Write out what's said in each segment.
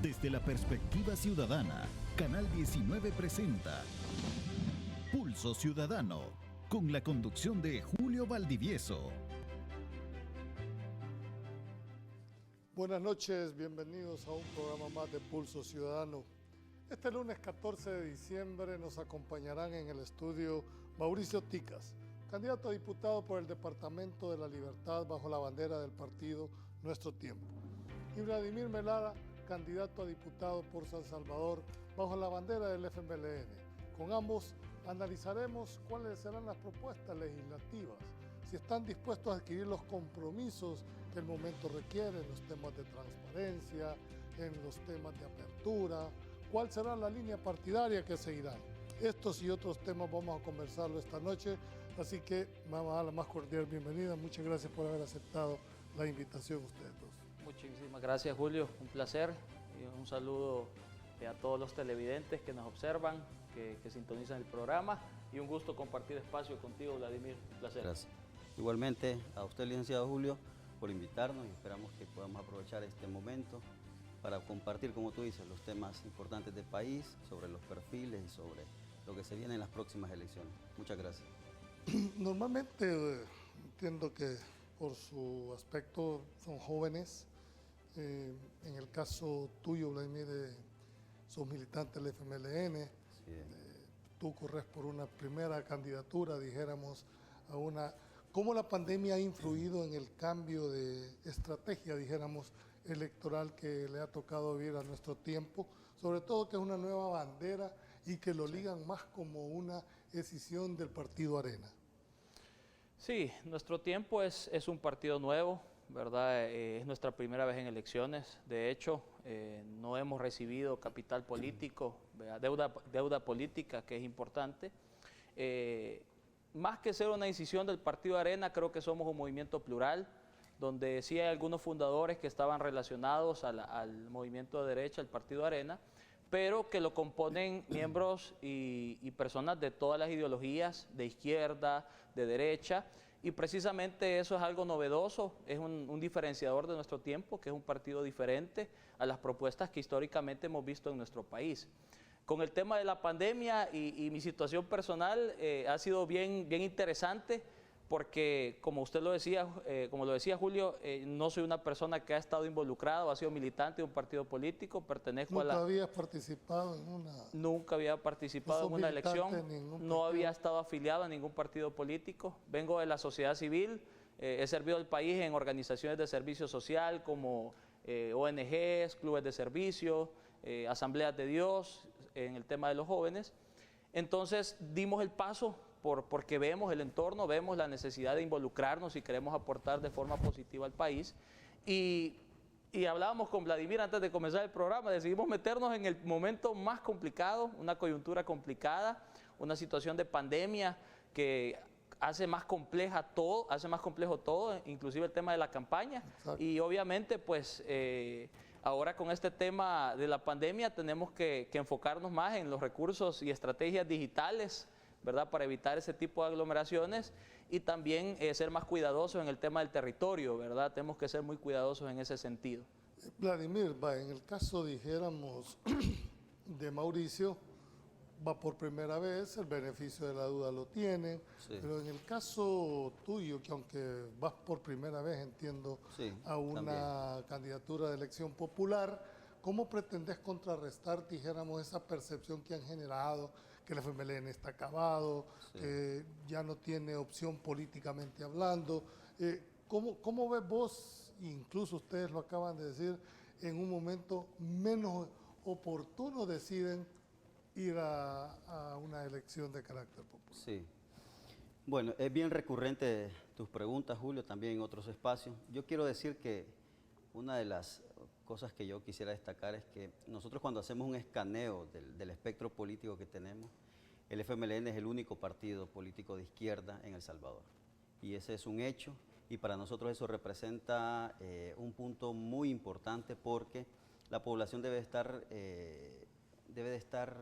Desde la perspectiva ciudadana, Canal 19 presenta Pulso Ciudadano, con la conducción de Julio Valdivieso. Buenas noches, bienvenidos a un programa más de Pulso Ciudadano. Este lunes 14 de diciembre nos acompañarán en el estudio Mauricio Ticas, candidato a diputado por el Departamento de la Libertad bajo la bandera del partido Nuestro Tiempo, y Vladimir Melara, candidato a diputado por San Salvador bajo la bandera del FMLN. Con ambos analizaremos cuáles serán las propuestas legislativas, si están dispuestos a adquirir los compromisos que el momento requiere en los temas de transparencia, en los temas de apertura, cuál será la línea partidaria que seguirán. Estos y otros temas vamos a conversarlo esta noche, así que vamos a dar la más cordial bienvenida. Muchas gracias por haber aceptado la invitación ustedes dos. Muchísimas gracias, Julio, un placer y un saludo a todos los televidentes que nos observan, que sintonizan el programa, y un gusto compartir espacio contigo, Vladimir, un placer. Gracias. Igualmente a usted, licenciado Julio, por invitarnos, y esperamos que podamos aprovechar este momento para compartir, como tú dices, los temas importantes del país, sobre los perfiles y sobre lo que se viene en las próximas elecciones. Muchas gracias. Normalmente entiendo que por su aspecto son jóvenes. En el caso tuyo, Vladimir, sos militante del FMLN. Sí. Tú corres por una primera candidatura, dijéramos, a una... ¿Cómo la pandemia ha influido en el cambio de estrategia, dijéramos, electoral que le ha tocado vivir a Nuestro Tiempo? Sobre todo que es una nueva bandera y que lo ligan más como una decisión del Partido Arena. Sí, Nuestro Tiempo es un partido nuevo, ¿verdad? Es nuestra primera vez en elecciones. De hecho, no hemos recibido capital político, deuda política, que es importante. Más que ser una decisión del Partido Arena, creo que somos un movimiento plural, donde sí hay algunos fundadores que estaban relacionados al movimiento de derecha, el Partido Arena, pero que lo componen miembros y personas de todas las ideologías, de izquierda, de derecha, y precisamente eso es algo novedoso, es un diferenciador de Nuestro Tiempo, que es un partido diferente a las propuestas que históricamente hemos visto en nuestro país. Con el tema de la pandemia y mi situación personal ha sido bien interesante, porque como usted lo decía, como lo decía Julio, no soy una persona que ha estado involucrada o ha sido militante de un partido político, pertenezco a la... ¿Nunca habías participado en una...? Nunca había participado en una elección, no había estado afiliado a ningún partido político, vengo de la sociedad civil, he servido al país en organizaciones de servicio social como ONGs, clubes de servicio, asambleas de Dios, en el tema de los jóvenes. Entonces dimos el paso porque vemos el entorno, vemos la necesidad de involucrarnos y queremos aportar de forma positiva al país. Y hablábamos con Vladimir antes de comenzar el programa, decidimos meternos en el momento más complicado, una coyuntura complicada, una situación de pandemia que hace más complejo todo, inclusive el tema de la campaña. Exacto. Y obviamente pues ahora con este tema de la pandemia tenemos que enfocarnos más en los recursos y estrategias digitales, ¿verdad?, para evitar ese tipo de aglomeraciones, y también ser más cuidadosos en el tema del territorio, ¿verdad? Tenemos que ser muy cuidadosos en ese sentido. Vladimir, en el caso, dijéramos, de Mauricio, va por primera vez, el beneficio de la duda lo tiene, sí. Pero en el caso tuyo, que aunque vas por primera vez, entiendo, sí, a una candidatura de elección popular, ¿cómo pretendes contrarrestar, dijéramos, esa percepción que han generado, que el FMLN está acabado, sí, que ya no tiene opción políticamente hablando? ¿Cómo ves vos, incluso ustedes lo acaban de decir, en un momento menos oportuno deciden ir a una elección de carácter popular? Sí. Bueno, es bien recurrente tus preguntas, Julio, también en otros espacios. Yo quiero decir que una de las cosas que yo quisiera destacar es que nosotros, cuando hacemos un escaneo del espectro político que tenemos, el FMLN es el único partido político de izquierda en El Salvador. Y ese es un hecho, y para nosotros eso representa un punto muy importante, porque la población debe de estar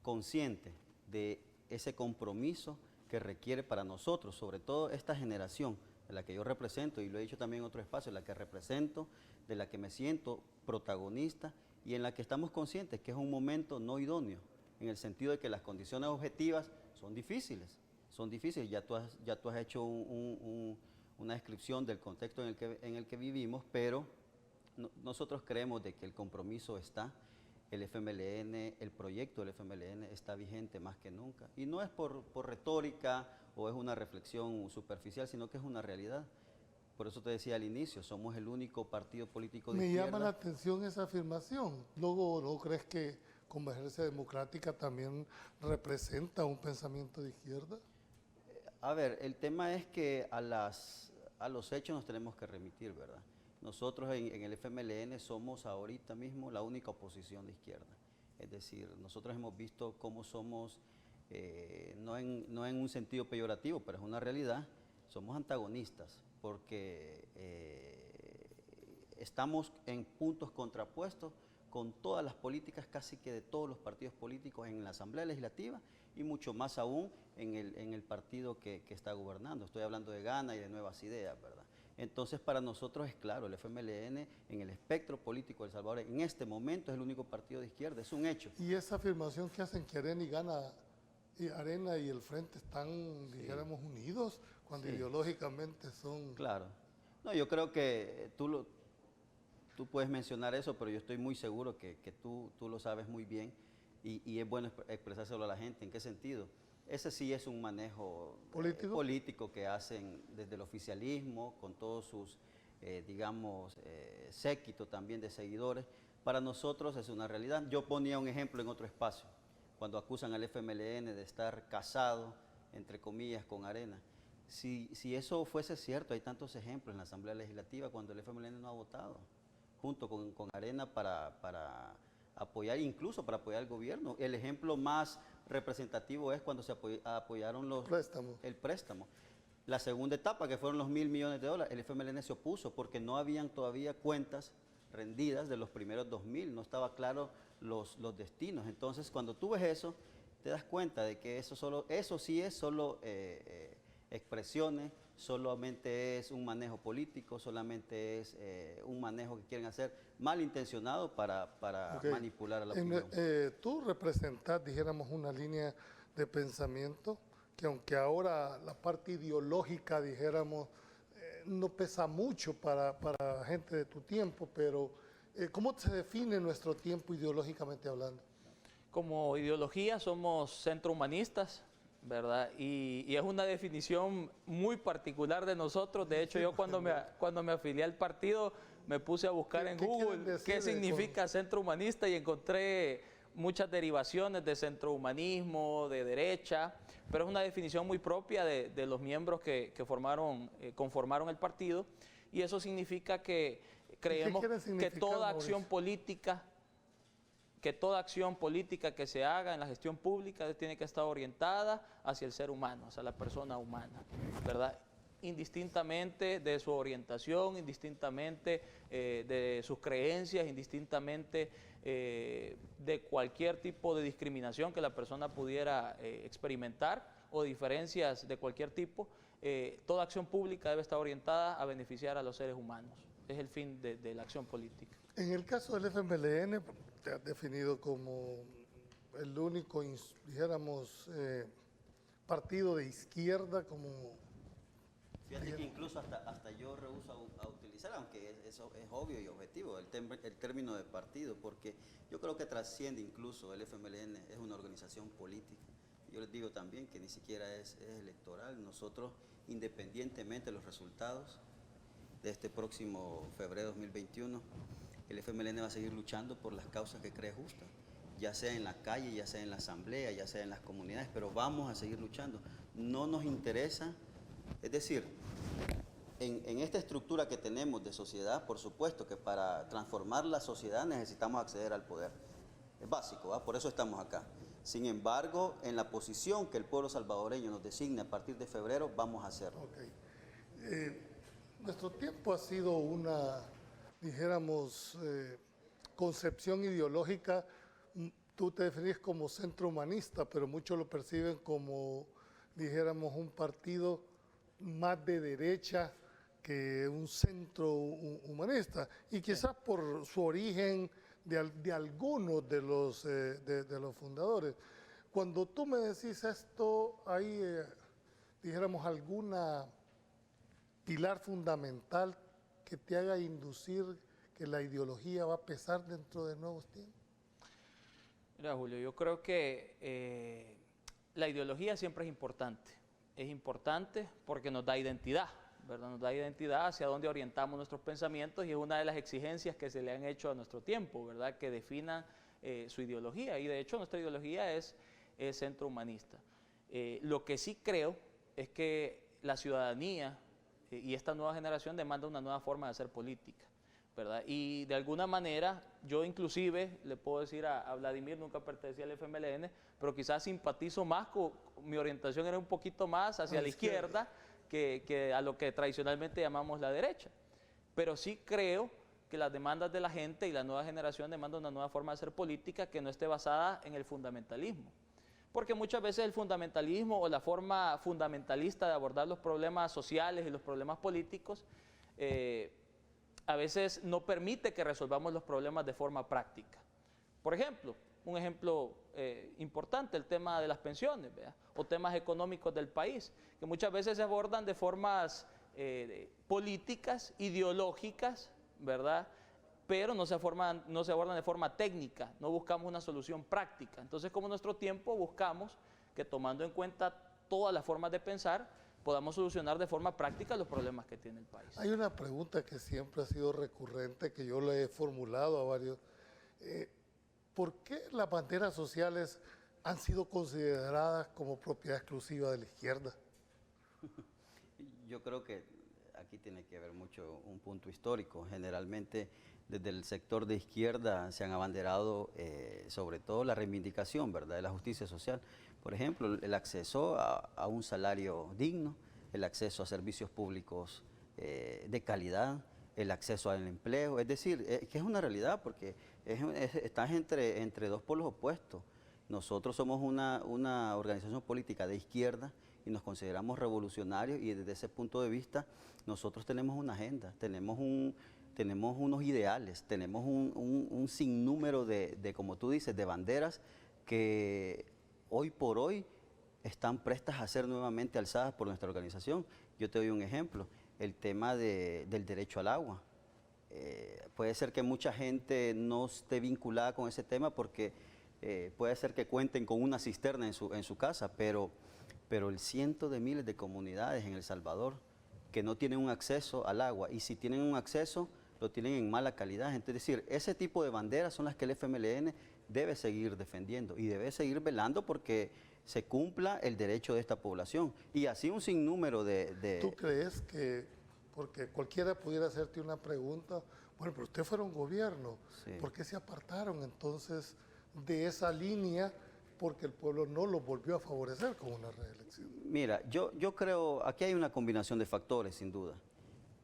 consciente de ese compromiso que requiere para nosotros, sobre todo esta generación de la que yo represento, y lo he dicho también en otro espacio, la que represento, de la que me siento protagonista, y en la que estamos conscientes que es un momento no idóneo, en el sentido de que las condiciones objetivas son difíciles. Ya tú has hecho una descripción del contexto en el que vivimos, pero nosotros creemos de que el compromiso está, el FMLN, el proyecto del FMLN está vigente más que nunca. Y no es por retórica o es una reflexión superficial, sino que es una realidad. Por eso te decía al inicio, somos el único partido político de izquierda. Me llama la atención esa afirmación. Luego, ¿no crees que Convergencia Democrática también representa un pensamiento de izquierda? A ver, el tema es que a los hechos nos tenemos que remitir, ¿verdad? Nosotros en el FMLN somos ahorita mismo la única oposición de izquierda. Es decir, nosotros hemos visto cómo somos, no en un sentido peyorativo, pero es una realidad, somos antagonistas, porque estamos en puntos contrapuestos con todas las políticas, casi que de todos los partidos políticos en la Asamblea Legislativa y mucho más aún en el partido que está gobernando. Estoy hablando de Gana y de Nuevas Ideas, ¿verdad? Entonces, para nosotros es claro, el FMLN en el espectro político de El Salvador en este momento es el único partido de izquierda, es un hecho. Y esa afirmación que hacen que Arena y el Frente están, dijéramos, unidos, cuando ideológicamente son... Claro. No, yo creo que tú puedes mencionar eso, pero yo estoy muy seguro que tú lo sabes muy bien y es bueno expresárselo a la gente. ¿En qué sentido? Ese sí es un manejo político que hacen desde el oficialismo, con todos sus, séquito también de seguidores. Para nosotros es una realidad. Yo ponía un ejemplo en otro espacio, cuando acusan al FMLN de estar casado, entre comillas, con Arena. Si eso fuese cierto, hay tantos ejemplos en la Asamblea Legislativa cuando el FMLN no ha votado, junto con Arena para apoyar, incluso para apoyar al gobierno. El ejemplo más representativo es cuando se apoyaron el préstamo. La segunda etapa, que fueron los $1.000 millones, el FMLN se opuso porque no habían todavía cuentas rendidas de los primeros 2.000, no estaba claro los destinos. Entonces, cuando tú ves eso, te das cuenta de que eso sí es solo expresiones, solamente es un manejo político, solamente es un manejo que quieren hacer malintencionado para manipular a la opinión. Tú representas, dijéramos, una línea de pensamiento que aunque ahora la parte ideológica, dijéramos, no pesa mucho para gente de tu tiempo, pero ¿cómo se define nuestro tiempo ideológicamente hablando? Como ideología somos centrohumanistas, ¿verdad? Y es una definición muy particular de nosotros. De hecho, yo cuando me afilié al partido me puse a buscar en Google qué significa centro humanista y encontré muchas derivaciones de centrohumanismo, de derecha, pero es una definición muy propia de los miembros que conformaron el partido, y eso significa que creemos que toda acción política que se haga en la gestión pública tiene que estar orientada hacia el ser humano, hacia la persona humana, ¿verdad? Indistintamente de su orientación, indistintamente de sus creencias, indistintamente de cualquier tipo de discriminación que la persona pudiera experimentar o diferencias de cualquier tipo, toda acción pública debe estar orientada a beneficiar a los seres humanos. Es el fin de la acción política. En el caso del FMLN, te has definido como el único, dijéramos, partido de izquierda, como... Fíjate que incluso hasta yo rehúso a utilizar, aunque eso es obvio y objetivo, el término de partido, porque yo creo que trasciende incluso, el FMLN es una organización política. Yo les digo también que ni siquiera es electoral. Nosotros, independientemente de los resultados de este próximo febrero de 2021, el FMLN va a seguir luchando por las causas que cree justas, ya sea en la calle, ya sea en la asamblea, ya sea en las comunidades, pero vamos a seguir luchando. No nos interesa, es decir, en esta estructura que tenemos de sociedad, por supuesto que para transformar la sociedad necesitamos acceder al poder. Es básico, ¿va? Por eso estamos acá. Sin embargo, en la posición que el pueblo salvadoreño nos designe a partir de febrero, vamos a hacerlo. Okay. Nuestro tiempo ha sido una, dijéramos, concepción ideológica. Tú te definís como centro humanista, pero muchos lo perciben como, dijéramos, un partido más de derecha que un centro humanista. Y quizás por su origen de algunos de los fundadores. Cuando tú me decís esto, ¿hay, dijéramos, alguna pilar fundamental que te haga inducir que la ideología va a pesar dentro de nuevos tiempos? Mira, Julio, yo creo que la ideología siempre es importante. Es importante porque nos da identidad, ¿verdad? Nos da identidad hacia dónde orientamos nuestros pensamientos y es una de las exigencias que se le han hecho a nuestro tiempo, ¿verdad? Que definan su ideología y de hecho nuestra ideología es centro humanista. Lo que sí creo es que la ciudadanía y esta nueva generación demanda una nueva forma de hacer política, ¿verdad? Y de alguna manera, yo inclusive le puedo decir a Vladimir, nunca pertenecía al FMLN, pero quizás simpatizo más, mi orientación era un poquito más hacia la izquierda que a lo que tradicionalmente llamamos la derecha. Pero sí creo que las demandas de la gente y la nueva generación demandan una nueva forma de hacer política que no esté basada en el fundamentalismo. Porque muchas veces el fundamentalismo o la forma fundamentalista de abordar los problemas sociales y los problemas políticos a veces no permite que resolvamos los problemas de forma práctica. Por ejemplo, un ejemplo importante, el tema de las pensiones, ¿verdad? O temas económicos del país, que muchas veces se abordan de formas políticas, ideológicas, ¿verdad? Pero no se abordan de forma técnica, no buscamos una solución práctica. Entonces, como en nuestro tiempo, buscamos que tomando en cuenta todas las formas de pensar, podamos solucionar de forma práctica los problemas que tiene el país. Hay una pregunta que siempre ha sido recurrente, que yo le he formulado a varios. ¿Por qué las banderas sociales han sido consideradas como propiedad exclusiva de la izquierda? Yo creo que aquí tiene que ver mucho un punto histórico. Generalmente desde el sector de izquierda se han abanderado sobre todo la reivindicación, ¿verdad?, de la justicia social. Por ejemplo, el acceso a un salario digno, el acceso a servicios públicos de calidad, el acceso al empleo. Es decir, que es una realidad porque estás entre dos polos opuestos. Nosotros somos una organización política de izquierda y nos consideramos revolucionarios y desde ese punto de vista nosotros tenemos una agenda, tenemos unos ideales, tenemos un sinnúmero de, como tú dices, de banderas que hoy por hoy están prestas a ser nuevamente alzadas por nuestra organización. Yo te doy un ejemplo, el tema del derecho al agua. Puede ser que mucha gente no esté vinculada con ese tema porque puede ser que cuenten con una cisterna en su casa, pero el cientos de miles de comunidades en El Salvador que no tienen un acceso al agua y si tienen un acceso lo tienen en mala calidad. Es decir, ese tipo de banderas son las que el FMLN debe seguir defendiendo y debe seguir velando porque se cumpla el derecho de esta población. Y así un sinnúmero de... ¿Tú crees que, porque cualquiera pudiera hacerte una pregunta, bueno, pero usted fueron gobierno, sí, ¿por qué se apartaron entonces de esa línea? Porque el pueblo no lo volvió a favorecer con una reelección. Mira, yo creo, aquí hay una combinación de factores, sin duda.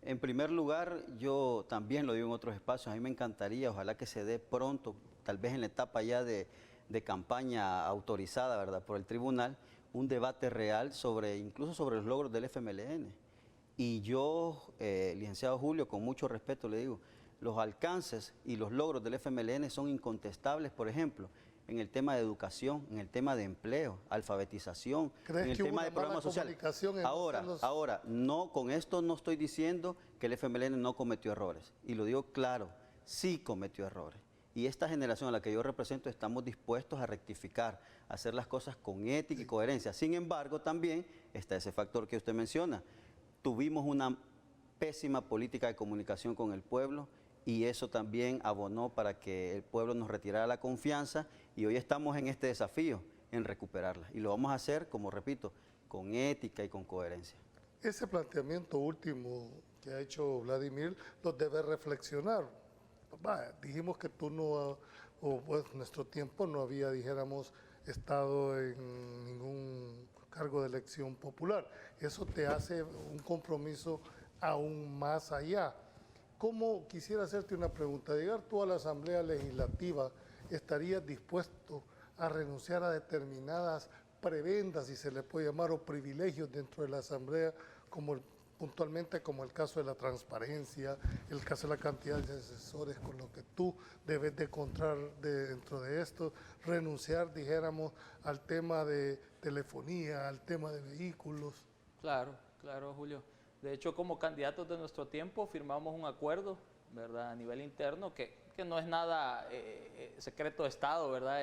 En primer lugar, yo también lo digo en otros espacios, a mí me encantaría, ojalá que se dé pronto, tal vez en la etapa ya de campaña autorizada, ¿verdad?, por el tribunal, un debate real incluso sobre los logros del FMLN. Y yo, licenciado Julio, con mucho respeto le digo, los alcances y los logros del FMLN son incontestables, por ejemplo, en el tema de educación, en el tema de empleo, alfabetización, en el tema de programas sociales. Ahora, no, con esto no estoy diciendo que el FMLN no cometió errores, y lo digo claro, sí cometió errores. Y esta generación a la que yo represento estamos dispuestos a rectificar, a hacer las cosas con ética y coherencia. Sin embargo, también está ese factor que usted menciona. Tuvimos una pésima política de comunicación con el pueblo y eso también abonó para que el pueblo nos retirara la confianza y hoy estamos en este desafío, en recuperarla. Y lo vamos a hacer, como repito, con ética y con coherencia. Ese planteamiento último que ha hecho Vladimir los debe reflexionar. Dijimos que tú no, o pues nuestro tiempo no había, dijéramos, estado en ningún cargo de elección popular. Eso te hace un compromiso aún más allá. ¿Cómo, quisiera hacerte una pregunta, llegar tú a la Asamblea Legislativa, estarías dispuesto a renunciar a determinadas prebendas, si se le puede llamar, o privilegios dentro de la Asamblea, como puntualmente como el caso de la transparencia, el caso de la cantidad de asesores con lo que tú debes de encontrar dentro de esto, renunciar, dijéramos, al tema de telefonía, al tema de vehículos. Claro, claro, Julio. De hecho, como candidatos de nuestro tiempo firmamos un acuerdo, ¿verdad?, a nivel interno, que no es nada secreto de Estado, ¿verdad?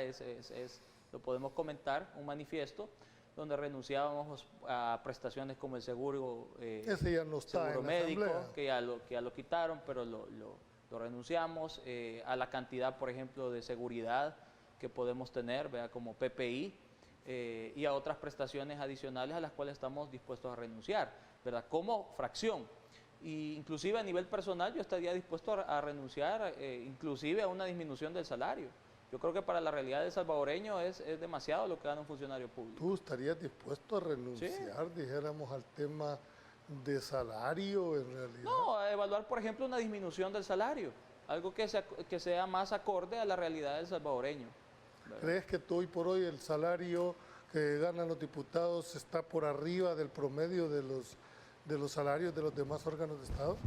Lo podemos comentar, un manifiesto, donde renunciábamos a prestaciones como el seguro, Ese ya no está seguro en médico, la asamblea, que ya lo quitaron, pero lo renunciamos, a la cantidad, por ejemplo, de seguridad que podemos tener, ¿verdad?, como PPI, y a otras prestaciones adicionales a las cuales estamos dispuestos a renunciar, ¿verdad?, como fracción. Y inclusive a nivel personal yo estaría dispuesto a renunciar inclusive a una disminución del salario. Yo creo que para la realidad del salvadoreño es demasiado lo que gana un funcionario público. ¿Tú estarías dispuesto a renunciar, Sí, dijéramos, al tema de salario en realidad? no, a evaluar, por ejemplo, una disminución del salario, algo que sea más acorde a la realidad del salvadoreño, ¿verdad? ¿Crees que hoy por hoy el salario que ganan los diputados está por arriba del promedio de los salarios de los demás órganos de Estado?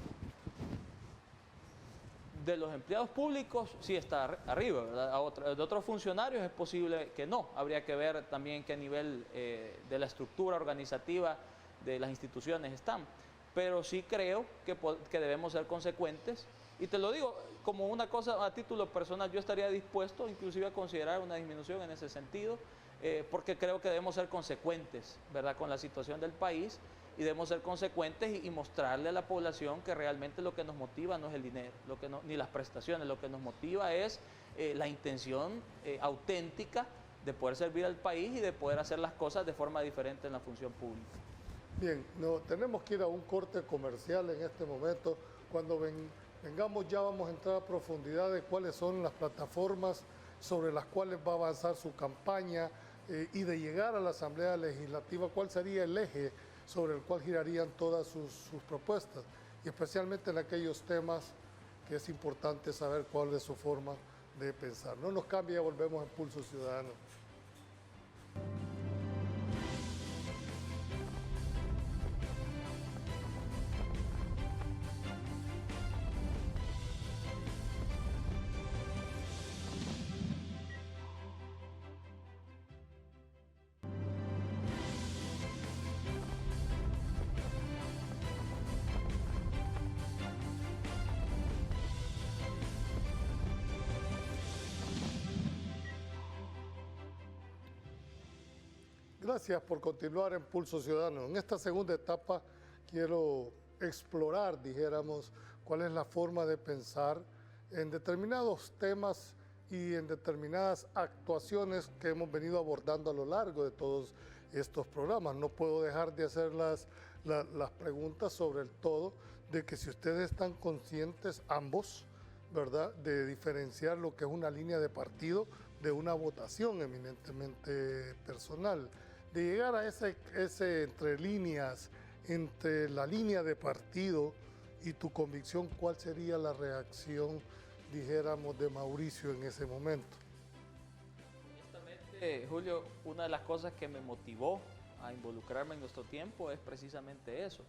De los empleados públicos sí está arriba, ¿verdad? De otros funcionarios es posible que no. Habría que ver también qué nivel de la estructura organizativa de las instituciones están. Pero sí creo que debemos ser consecuentes. Y te lo digo, como una cosa a título personal, yo estaría dispuesto inclusive a considerar una disminución en ese sentido, porque creo que debemos ser consecuentes, ¿verdad?, con la situación del país, y debemos ser consecuentes y mostrarle a la población que realmente lo que nos motiva no es el dinero, ni las prestaciones, lo que nos motiva es la intención auténtica de poder servir al país y de poder hacer las cosas de forma diferente en la función pública. Bien, tenemos que ir a un corte comercial en este momento. Cuando vengamos ya vamos a entrar a profundidad de cuáles son las plataformas sobre las cuales va a avanzar su campaña y de llegar a la Asamblea Legislativa, cuál sería el eje sobre el cual girarían todas sus propuestas, y especialmente en aquellos temas que es importante saber cuál es su forma de pensar. No nos cambie, volvemos a Pulso Ciudadano. Gracias por continuar en Pulso Ciudadano. En esta segunda etapa quiero explorar, dijéramos, cuál es la forma de pensar en determinados temas y en determinadas actuaciones que hemos venido abordando a lo largo de todos estos programas. No puedo dejar de hacer las preguntas sobre el todo de que si ustedes están conscientes ambos, ¿verdad?, de diferenciar lo que es una línea de partido de una votación eminentemente personal, de llegar a ese entre líneas, entre la línea de partido y tu convicción, ¿cuál sería la reacción, dijéramos, de Mauricio en ese momento? Honestamente, Julio, una de las cosas que me motivó a involucrarme en nuestro tiempo es precisamente eso.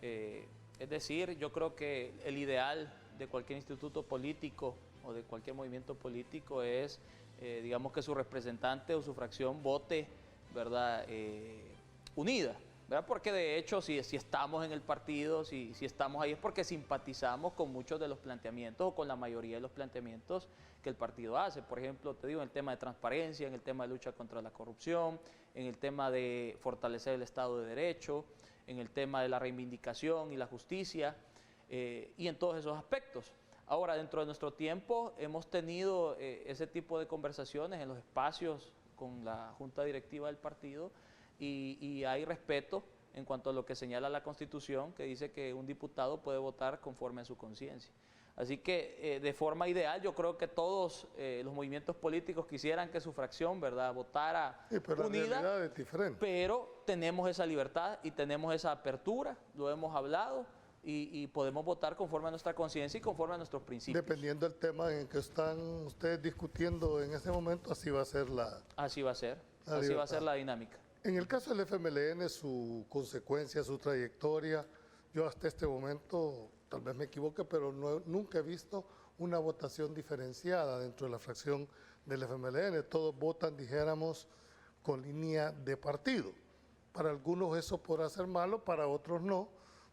Es decir, yo creo que el ideal de cualquier instituto político o de cualquier movimiento político es, digamos, que su representante o su fracción vote, ¿verdad?, unida, ¿verdad? Porque de hecho si estamos en el partido, si estamos ahí es porque simpatizamos con muchos de los planteamientos o con la mayoría de los planteamientos que el partido hace. Por ejemplo, te digo, en el tema de transparencia, en el tema de lucha contra la corrupción, en el tema de fortalecer el Estado de Derecho, en el tema de la reivindicación y la justicia, y en todos esos aspectos. Ahora, dentro de nuestro tiempo hemos tenido ese tipo de conversaciones en los espacios con la Junta Directiva del partido, y hay respeto en cuanto a lo que señala la Constitución, que dice que un diputado puede votar conforme a su conciencia. Así que de forma ideal yo creo que todos los movimientos políticos quisieran que su fracción, ¿verdad?, votara pero unida, la realidad es diferente. pero tenemos esa libertad y tenemos esa apertura, lo hemos hablado, y podemos votar conforme a nuestra conciencia y conforme a nuestros principios. Dependiendo del tema en que están ustedes discutiendo en ese momento, así va a ser Así va a ser la dinámica. En el caso del FMLN, su consecuencia, su trayectoria, Yo hasta este momento, tal vez me equivoque, pero nunca he visto una votación diferenciada dentro de la fracción del FMLN. Todos votan, dijéramos, con línea de partido. Para algunos eso podrá ser malo, para otros no,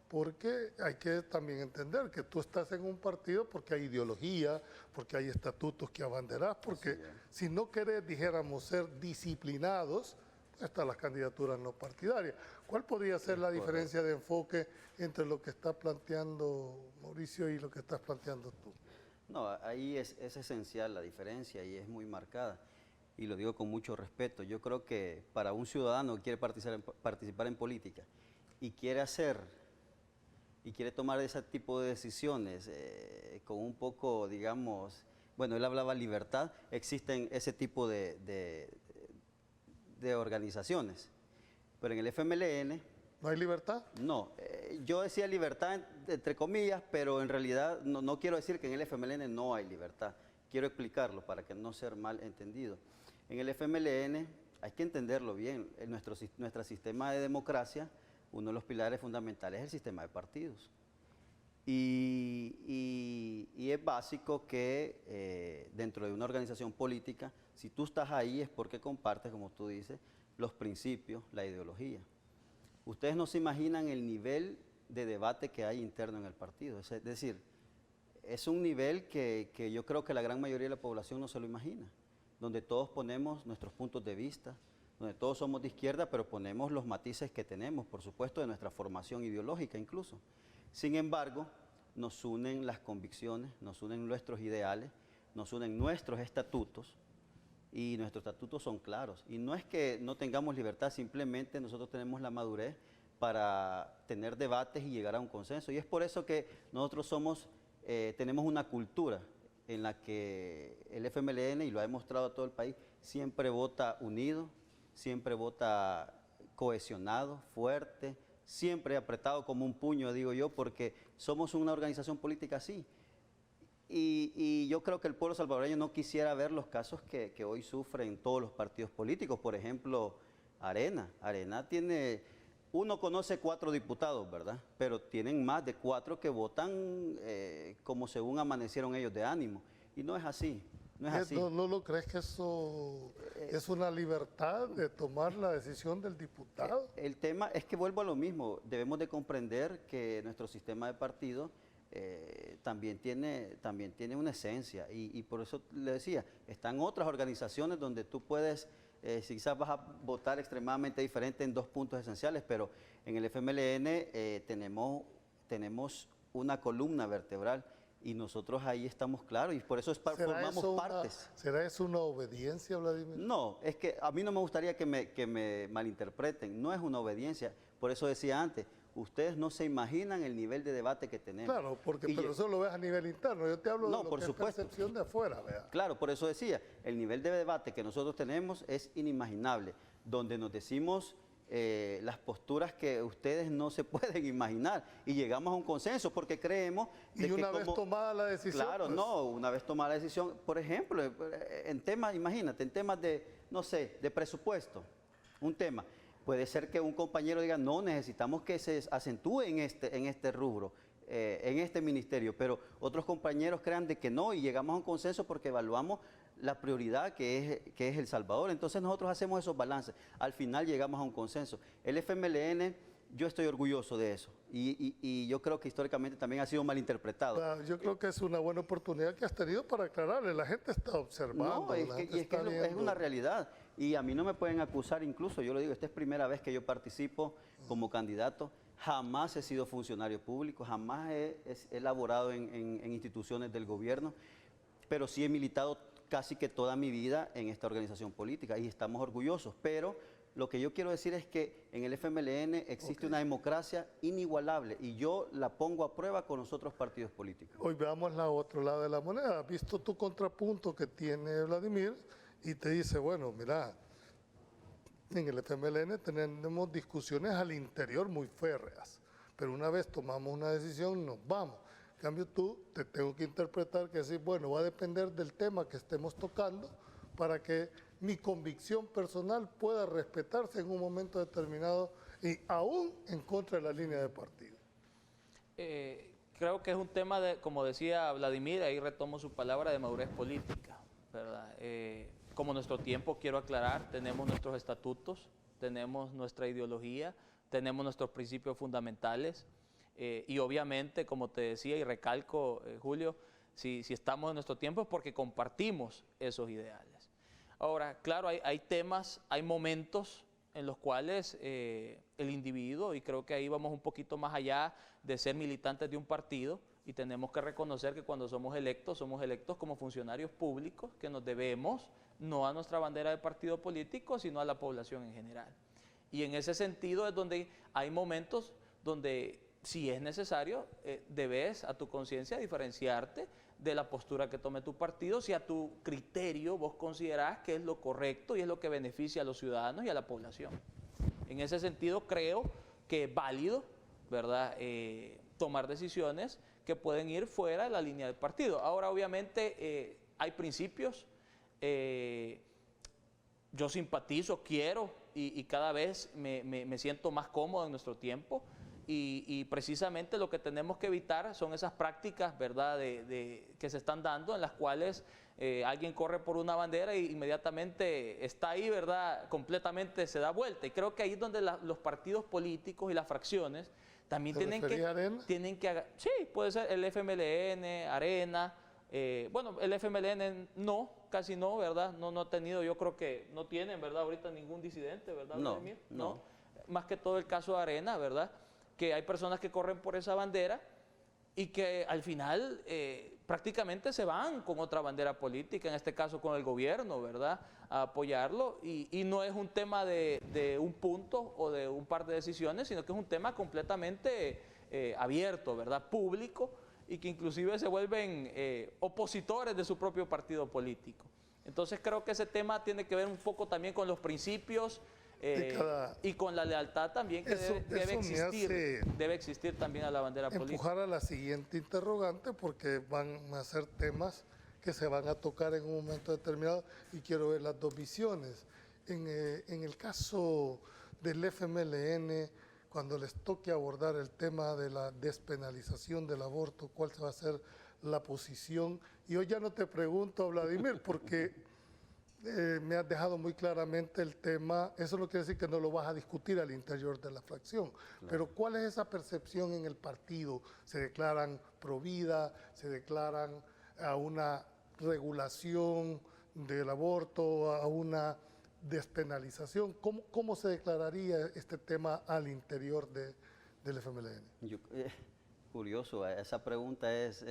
porque hay que también entender que tú estás en un partido porque hay ideología, porque hay estatutos que abanderás, porque si no querés, dijéramos, ser disciplinados, están las candidaturas no partidarias. ¿Cuál podría ser la diferencia de enfoque entre lo que está planteando Mauricio y lo que estás planteando tú? No, ahí es esencial la diferencia y es muy marcada. Y lo digo con mucho respeto. Yo creo que para un ciudadano que quiere participar en política y quiere tomar ese tipo de decisiones con un poco, digamos, bueno, él hablaba libertad, existen ese tipo de organizaciones, pero en el FMLN... ¿No hay libertad? No, yo decía libertad entre comillas, pero en realidad no quiero decir que en el FMLN no hay libertad. Quiero explicarlo para que no sea mal entendido. En el FMLN hay que entenderlo bien. En nuestro sistema de democracia, uno de los pilares fundamentales es el sistema de partidos. Y es básico que dentro de una organización política, si tú estás ahí es porque compartes, como tú dices, los principios, la ideología. Ustedes no se imaginan el nivel de debate que hay interno en el partido. Es decir, es un nivel que yo creo que la gran mayoría de la población no se lo imagina, donde todos ponemos nuestros puntos de vista, donde todos somos de izquierda, pero ponemos los matices que tenemos, por supuesto, de nuestra formación ideológica incluso. Sin embargo, nos unen las convicciones, nos unen nuestros ideales, nos unen nuestros estatutos, y nuestros estatutos son claros. Y no es que no tengamos libertad, simplemente nosotros tenemos la madurez para tener debates y llegar a un consenso. Y es por eso que nosotros tenemos una cultura en la que el FMLN, y lo ha demostrado a todo el país, siempre vota unido, siempre vota cohesionado, fuerte, siempre apretado como un puño, digo yo, porque somos una organización política así. Y yo creo que el pueblo salvadoreño no quisiera ver los casos que hoy sufren todos los partidos políticos. Por ejemplo, Arena tiene, uno conoce 4 diputados, ¿verdad? Pero tienen más de 4 que votan como según amanecieron ellos de ánimo. Y no es así, no es así. ¿No lo crees que eso es una libertad de tomar la decisión del diputado? El tema es que vuelvo a lo mismo, debemos de comprender que nuestro sistema de partido también tiene una esencia y por eso le decía, están otras organizaciones donde tú puedes, quizás vas a votar extremadamente diferente en 2 puntos esenciales, pero en el FMLN tenemos una columna vertebral y nosotros ahí estamos claros y por eso formamos partes. ¿Será eso una obediencia, Vladimir? No, es que a mí no me gustaría que me malinterpreten, no es una obediencia, por eso decía antes, ustedes no se imaginan el nivel de debate que tenemos. Claro, pero eso lo ves a nivel interno. Yo te hablo de lo que es percepción de afuera. ¿Verdad? Claro, por eso decía, el nivel de debate que nosotros tenemos es inimaginable, donde nos decimos las posturas que ustedes no se pueden imaginar y llegamos a un consenso porque creemos... Y una vez tomada la decisión... Claro, pues, no, una vez tomada la decisión, por ejemplo, en temas, imagínate, en temas de, no sé, de presupuesto, un tema... Puede ser que un compañero diga, no, necesitamos que se acentúe en este rubro, en este ministerio, pero otros compañeros crean de que no y llegamos a un consenso porque evaluamos la prioridad que es El Salvador. Entonces nosotros hacemos esos balances, al final llegamos a un consenso. El FMLN, yo estoy orgulloso de eso y yo creo que históricamente también ha sido malinterpretado. Claro, yo creo que es una buena oportunidad que has tenido para aclararle, la gente está observando. No, es una realidad. Y a mí no me pueden acusar, incluso yo lo digo, esta es primera vez que yo participo como candidato, jamás he sido funcionario público, jamás he laborado en instituciones del gobierno, pero sí he militado casi que toda mi vida en esta organización política y estamos orgullosos, pero lo que yo quiero decir es que en el FMLN existe una democracia inigualable y yo la pongo a prueba con los otros partidos políticos. Hoy veamos la otro lado de la moneda, has visto tu contrapunto que tiene Vladimir, y te dice, bueno, mira, en el FMLN tenemos discusiones al interior muy férreas, pero una vez tomamos una decisión nos vamos. En cambio tú te tengo que interpretar que decir, bueno, va a depender del tema que estemos tocando para que mi convicción personal pueda respetarse en un momento determinado y aún en contra de la línea de partido. Creo que es un tema de, como decía Vladimir, ahí retomo su palabra, de madurez política, ¿verdad? Como nuestro tiempo, quiero aclarar, tenemos nuestros estatutos, tenemos nuestra ideología, tenemos nuestros principios fundamentales y obviamente, como te decía y recalco, Julio, si estamos en nuestro tiempo es porque compartimos esos ideales. Ahora, claro, hay temas, hay momentos en los cuales el individuo, y creo que ahí vamos un poquito más allá de ser militantes de un partido, y tenemos que reconocer que cuando somos electos como funcionarios públicos que nos debemos no a nuestra bandera de partido político, sino a la población en general. Y en ese sentido es donde hay momentos donde, si es necesario, debes a tu conciencia diferenciarte de la postura que tome tu partido, si a tu criterio vos considerás que es lo correcto y es lo que beneficia a los ciudadanos y a la población. En ese sentido creo que es válido, ¿verdad?, tomar decisiones que pueden ir fuera de la línea del partido. Ahora, obviamente, hay principios, yo simpatizo, quiero y cada vez me siento más cómodo en nuestro tiempo. Y precisamente lo que tenemos que evitar son esas prácticas, ¿verdad?, que se están dando, en las cuales alguien corre por una bandera e inmediatamente está ahí, ¿verdad?, completamente se da vuelta. Y creo que ahí es donde los partidos políticos y las fracciones también tienen que sí, puede ser el FMLN, Arena. Bueno, el FMLN no, casi no, ¿verdad? No ha tenido, yo creo que no tienen, ¿verdad?, ahorita ningún disidente, ¿verdad? No. Más que todo el caso de Arena, ¿verdad?, que hay personas que corren por esa bandera y que al final prácticamente se van con otra bandera política, en este caso con el gobierno, ¿verdad?, a apoyarlo, y no es un tema de un punto o de un par de decisiones, sino que es un tema completamente abierto, ¿verdad?, público, y que inclusive se vuelven opositores de su propio partido político. Entonces creo que ese tema tiene que ver un poco también con los principios y con la lealtad también que debe existir también a la bandera política. Empujar a la siguiente interrogante, porque van a ser temas que se van a tocar en un momento determinado y quiero ver las dos visiones. En el caso del FMLN, cuando les toque abordar el tema de la despenalización del aborto, ¿cuál va a ser la posición? Y hoy ya no te pregunto, Vladimir, porque me has dejado muy claramente el tema. Eso no quiere decir que no lo vas a discutir al interior de la fracción, claro. Pero ¿cuál es esa percepción en el partido? ¿Se declaran pro vida? ¿Se declaran a una regulación del aborto, a una despenalización? ¿Cómo se declararía este tema al interior del FMLN? Curioso, esa pregunta es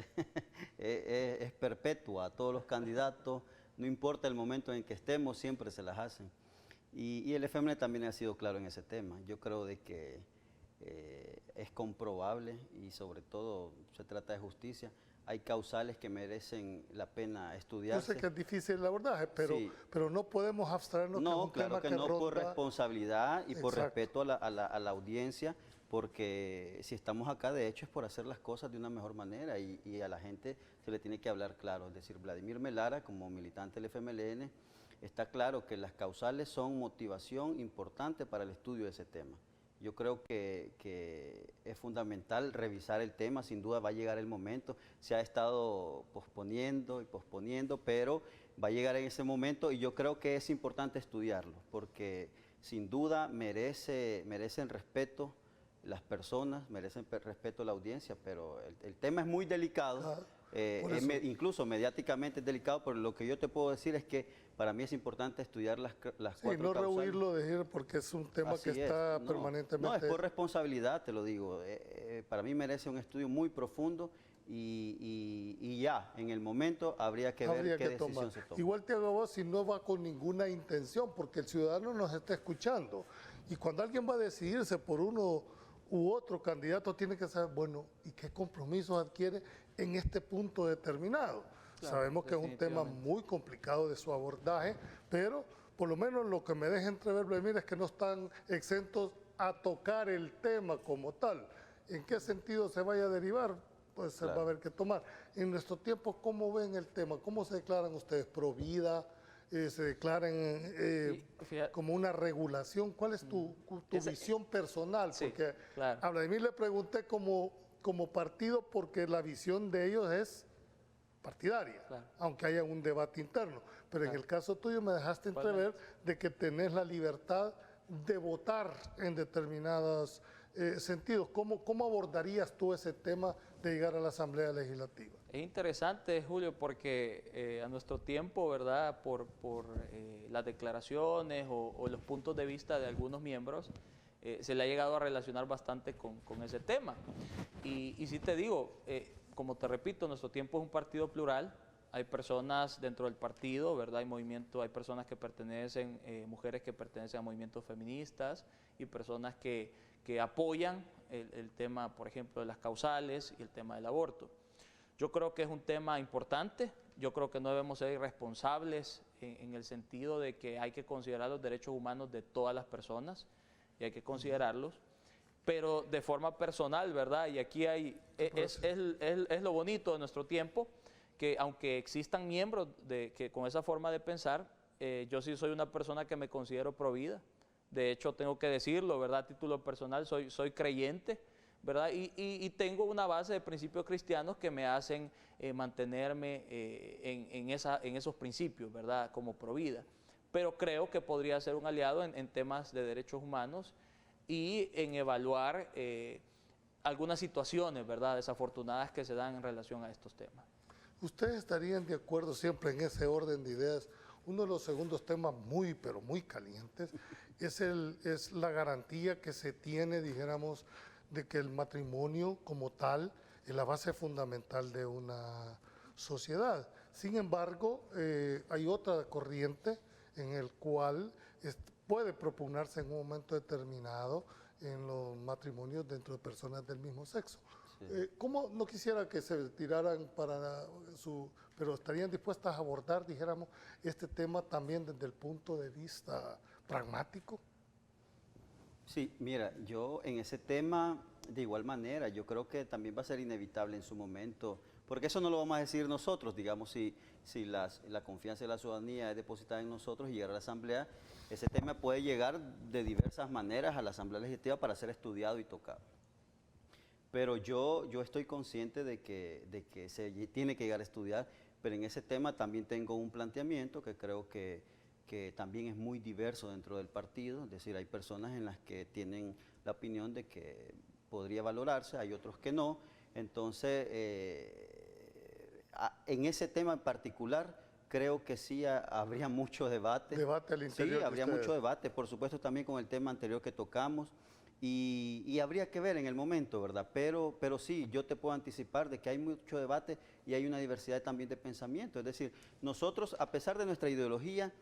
perpetua a todos los candidatos. No importa el momento en que estemos, siempre se las hacen. Y el FMLN también ha sido claro en ese tema. Yo creo de que es comprobable y sobre todo se trata de justicia. Hay causales que merecen la pena estudiarse. Yo sé que es difícil el abordaje, pero no podemos abstraernos de un tema que ronda. Por responsabilidad y por respeto a la audiencia, porque si estamos acá, de hecho, es por hacer las cosas de una mejor manera y a la gente se le tiene que hablar claro. Es decir, Vladimir Melara, como militante del FMLN, está claro que las causales son motivación importante para el estudio de ese tema. Yo creo que es fundamental revisar el tema, sin duda va a llegar el momento. Se ha estado posponiendo y posponiendo, pero va a llegar en ese momento y yo creo que es importante estudiarlo, porque sin duda merecen respeto las personas, merecen respeto a la audiencia, pero el tema es muy delicado, incluso mediáticamente es delicado, pero lo que yo te puedo decir es que para mí es importante estudiar las cuatro causales. No rehuirlo, decir, porque es un tema que está permanentemente... No, es por responsabilidad, te lo digo. Para mí merece un estudio muy profundo y ya, en el momento habría que ver qué decisión se toma. Igual te hago vos si no va con ninguna intención, porque el ciudadano nos está escuchando. Y cuando alguien va a decidirse por uno u otro candidato, tiene que saber, bueno, ¿y qué compromisos adquiere en este punto determinado? Claro, sabemos que es un tema muy complicado de su abordaje, pero por lo menos lo que me deja entrever, Vladimir, es que no están exentos a tocar el tema como tal. ¿En qué sentido se vaya a derivar? Pues se va a haber que tomar. En nuestro tiempo, ¿cómo ven el tema? ¿Cómo se declaran ustedes? ¿Pro vida? ¿Se declaran como una regulación? ¿Cuál es tu visión personal? Porque a Vladimir le pregunté como como partido porque la visión de ellos es partidaria, Claro. aunque haya un debate interno. Pero en Claro. el caso tuyo me dejaste entrever de que tenés la libertad de votar en determinados sentidos. ¿Cómo abordarías tú ese tema de llegar a la Asamblea Legislativa? Es interesante, Julio, porque a nuestro tiempo, ¿verdad? Por las declaraciones o los puntos de vista de algunos miembros, se le ha llegado a relacionar bastante con ese tema. Y sí te digo, como te repito, nuestro tiempo es un partido plural. Hay personas dentro del partido, ¿verdad? Hay personas que pertenecen, mujeres que pertenecen a movimientos feministas y personas que apoyan el tema, por ejemplo, de las causales y el tema del aborto. Yo creo que es un tema importante, yo creo que no debemos ser irresponsables en el sentido de que hay que considerar los derechos humanos de todas las personas y hay que considerarlos, pero de forma personal, ¿verdad? Y aquí es lo bonito de nuestro tiempo, que aunque existan miembros que con esa forma de pensar, yo sí soy una persona que me considero provida. De hecho, tengo que decirlo, ¿verdad? A título personal, soy creyente, ¿verdad? Y tengo una base de principios cristianos que me hacen mantenerme en esos principios, ¿verdad? Como provida. Pero creo que podría ser un aliado en temas de derechos humanos y en evaluar algunas situaciones, ¿verdad? Desafortunadas que se dan en relación a estos temas. ¿Ustedes estarían de acuerdo siempre en ese orden de ideas? Uno de los segundos temas pero muy calientes es la garantía que se tiene, dijéramos, de que el matrimonio como tal es la base fundamental de una sociedad. Sin embargo, hay otra corriente en el cual puede propugnarse en un momento determinado en los matrimonios dentro de personas del mismo sexo. Sí. ¿Cómo no quisiera que se tiraran pero estarían dispuestas a abordar, dijéramos, este tema también desde el punto de vista pragmático? Sí, mira, yo en ese tema, de igual manera, yo creo que también va a ser inevitable en su momento, porque eso no lo vamos a decir nosotros, digamos, si la confianza de la ciudadanía es depositada en nosotros y llegar a la Asamblea, ese tema puede llegar de diversas maneras a la Asamblea Legislativa para ser estudiado y tocado. Pero yo estoy consciente de que se tiene que llegar a estudiar, pero en ese tema también tengo un planteamiento que creo que también es muy diverso dentro del partido, es decir, hay personas en las que tienen la opinión de que podría valorarse, hay otros que no, entonces en ese tema en particular creo que sí habría mucho debate. Debate al interior. Sí, habría mucho debate, por supuesto también con el tema anterior que tocamos. Y habría que ver en el momento, ¿verdad? Pero sí, yo te puedo anticipar de que hay mucho debate y hay una diversidad también de pensamiento. Es decir, nosotros, a pesar de nuestra ideología,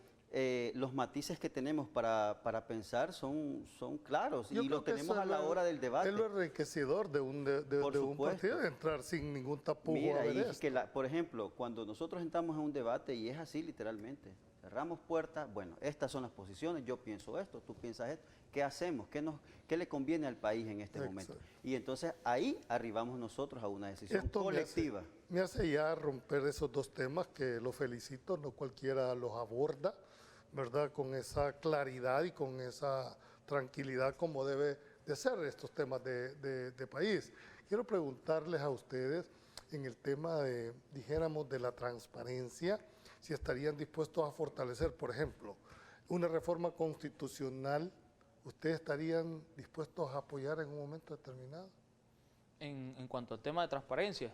los matices que tenemos para pensar son claros y los tenemos a la hora del debate. Es lo enriquecedor de un partido, de entrar sin ningún tapujo. Mira, y que por ejemplo, cuando nosotros entramos en un debate, y es así literalmente, cerramos puertas, bueno, estas son las posiciones, yo pienso esto, tú piensas esto, ¿qué hacemos? ¿Qué le conviene al país en este momento? Y entonces ahí arribamos nosotros a una decisión colectiva. Me hace ya romper esos dos temas que lo felicito, no cualquiera los aborda, ¿verdad? Con esa claridad y con esa tranquilidad como debe de ser estos temas de país. Quiero preguntarles a ustedes en el tema dijéramos, de la transparencia, si estarían dispuestos a fortalecer, por ejemplo, una reforma constitucional. ¿Ustedes estarían dispuestos a apoyar en un momento determinado? En cuanto al tema de transparencia.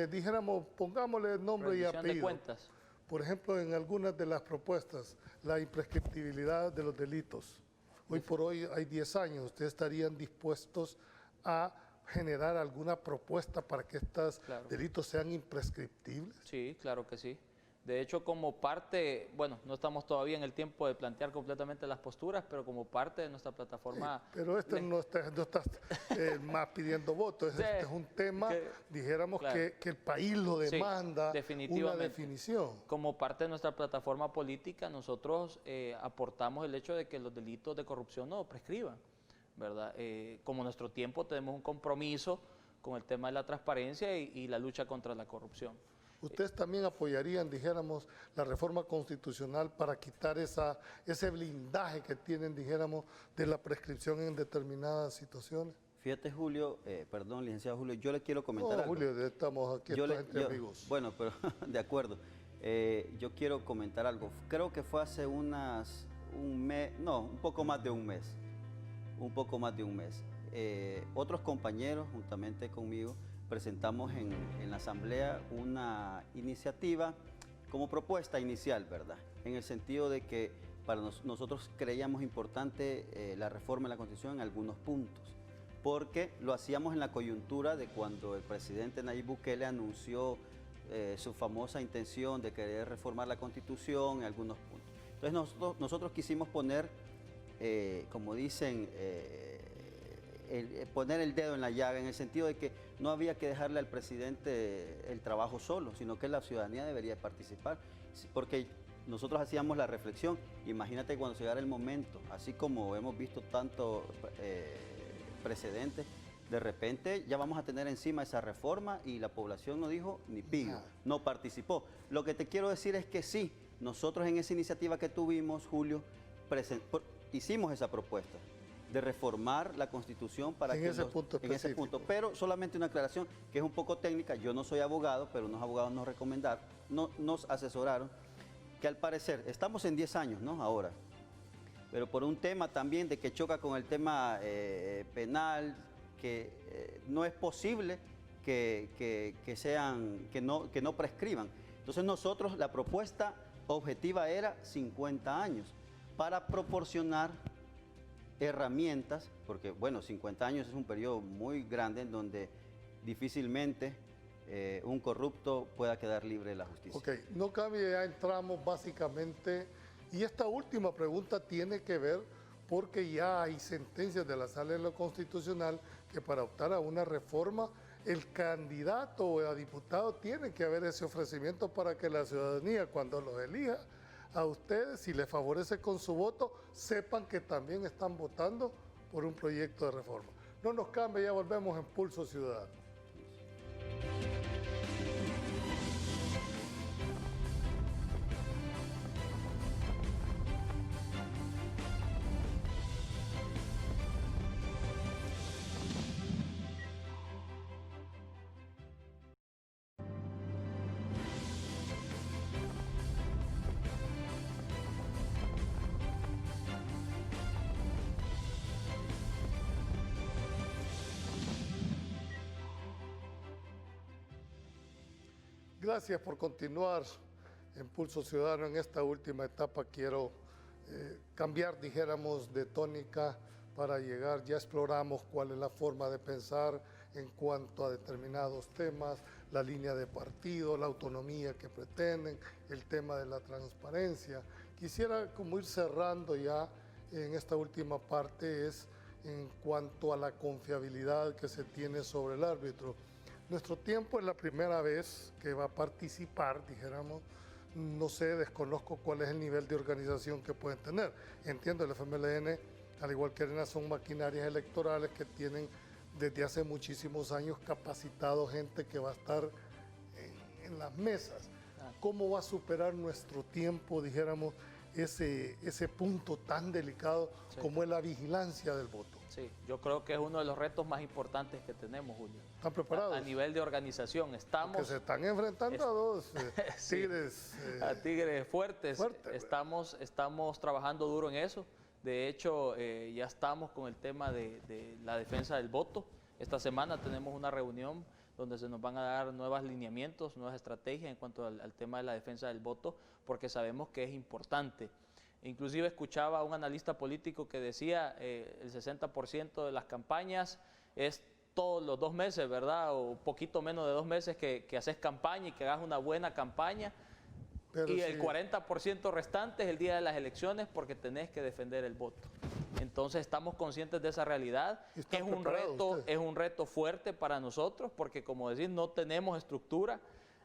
Dijéramos, pongámosle nombre y apellido. De cuentas. Por ejemplo, en algunas de las propuestas, la imprescriptibilidad de los delitos. Hoy por hoy hay 10 años. ¿Ustedes estarían dispuestos a generar alguna propuesta para que estos delitos sean imprescriptibles? Sí, claro que sí. De hecho, como parte, bueno, no estamos todavía en el tiempo de plantear completamente las posturas, pero como parte de nuestra plataforma... pero no estás más pidiendo votos, este es un tema, dijéramos, que el país lo demanda, una definición. Como parte de nuestra plataforma política, nosotros aportamos el hecho de que los delitos de corrupción no prescriban, ¿verdad? Como nuestro tiempo tenemos un compromiso con el tema de la transparencia y la lucha contra la corrupción. ¿Ustedes también apoyarían, dijéramos, la reforma constitucional para quitar ese blindaje que tienen, dijéramos, de la prescripción en determinadas situaciones? Fíjate, Julio, perdón, licenciado Julio, yo le quiero comentar algo. Julio, estamos aquí entre amigos. Bueno, pero de acuerdo. Yo quiero comentar algo. Creo que fue hace un mes, no, un poco más de un mes. Otros compañeros, juntamente conmigo, presentamos en la Asamblea una iniciativa como propuesta inicial, ¿verdad? En el sentido de que para nosotros creíamos importante la reforma de la Constitución en algunos puntos, porque lo hacíamos en la coyuntura de cuando el presidente Nayib Bukele anunció su famosa intención de querer reformar la Constitución en algunos puntos. Entonces nosotros quisimos poner, como dicen, poner el dedo en la llaga, en el sentido de que no había que dejarle al presidente el trabajo solo, sino que la ciudadanía debería participar, porque nosotros hacíamos la reflexión, imagínate cuando llegara el momento, así como hemos visto tanto precedentes, de repente ya vamos a tener encima esa reforma y la población no dijo ni pigo, no participó. Lo que te quiero decir es que sí, nosotros en esa iniciativa que tuvimos, Julio, hicimos esa propuesta de reformar la Constitución para en ese punto, pero solamente una aclaración que es un poco técnica. Yo no soy abogado, pero unos abogados nos asesoraron que al parecer estamos en 10 años, ¿no? Ahora, pero por un tema también de que choca con el tema penal, que no es posible que no prescriban. Entonces nosotros, la propuesta objetiva era 50 años para proporcionar herramientas, porque bueno, 50 años es un periodo muy grande en donde difícilmente un corrupto pueda quedar libre de la justicia. Ok, no cambie, ya entramos básicamente, y esta última pregunta tiene que ver porque ya hay sentencias de la Sala de lo Constitucional que para optar a una reforma, el candidato o a diputado tiene que haber ese ofrecimiento para que la ciudadanía, cuando los elija a ustedes, si les favorece con su voto, sepan que también están votando por un proyecto de reforma. No nos cambie, ya volvemos en Pulso Ciudadano. Gracias por continuar en Pulso Ciudadano. En esta última etapa quiero cambiar, dijéramos, de tónica para llegar. Ya exploramos cuál es la forma de pensar en cuanto a determinados temas, la línea de partido, la autonomía que pretenden, el tema de la transparencia. Quisiera como ir cerrando ya en esta última parte es en cuanto a la confiabilidad que se tiene sobre el árbitro. Nuestro tiempo es la primera vez que va a participar, dijéramos, no sé, desconozco cuál es el nivel de organización que pueden tener. Entiendo, el FMLN, al igual que ARENA, son maquinarias electorales que tienen desde hace muchísimos años capacitado gente que va a estar en las mesas. ¿Cómo va a superar nuestro tiempo, dijéramos, ese punto tan delicado como es la vigilancia del voto? Sí, yo creo que es uno de los retos más importantes que tenemos, Julio. ¿Están preparados? A nivel de organización, estamos... Porque se están enfrentando a dos tigres... a tigres fuertes. Estamos trabajando duro en eso. De hecho, ya estamos con el tema de la defensa del voto. Esta semana tenemos una reunión donde se nos van a dar nuevos lineamientos, nuevas estrategias en cuanto al tema de la defensa del voto, porque sabemos que es importante. Inclusive escuchaba a un analista político que decía el 60% de las campañas es todos los 2 meses, ¿verdad? O poquito menos de 2 meses que haces campaña y que hagas una buena campaña. Pero y el 40% restante es el día de las elecciones porque tenés que defender el voto. Entonces estamos conscientes de esa realidad. Es un reto fuerte para nosotros porque, como decís, no tenemos estructura,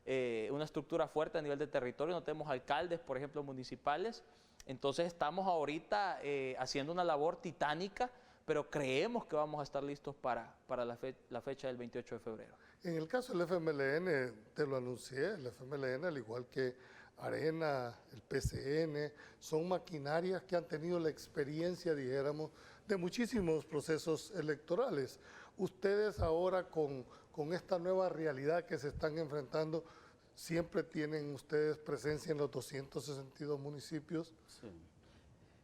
una estructura fuerte a nivel de territorio, no tenemos alcaldes, por ejemplo, municipales. Entonces estamos ahorita haciendo una labor titánica, pero creemos que vamos a estar listos para la fecha del 28 de febrero. En el caso del FMLN, te lo anuncié, el FMLN, al igual que ARENA, el PCN, son maquinarias que han tenido la experiencia, dijéramos, de muchísimos procesos electorales. Ustedes ahora con esta nueva realidad que se están enfrentando, ¿siempre tienen ustedes presencia en los 262 municipios? Sí.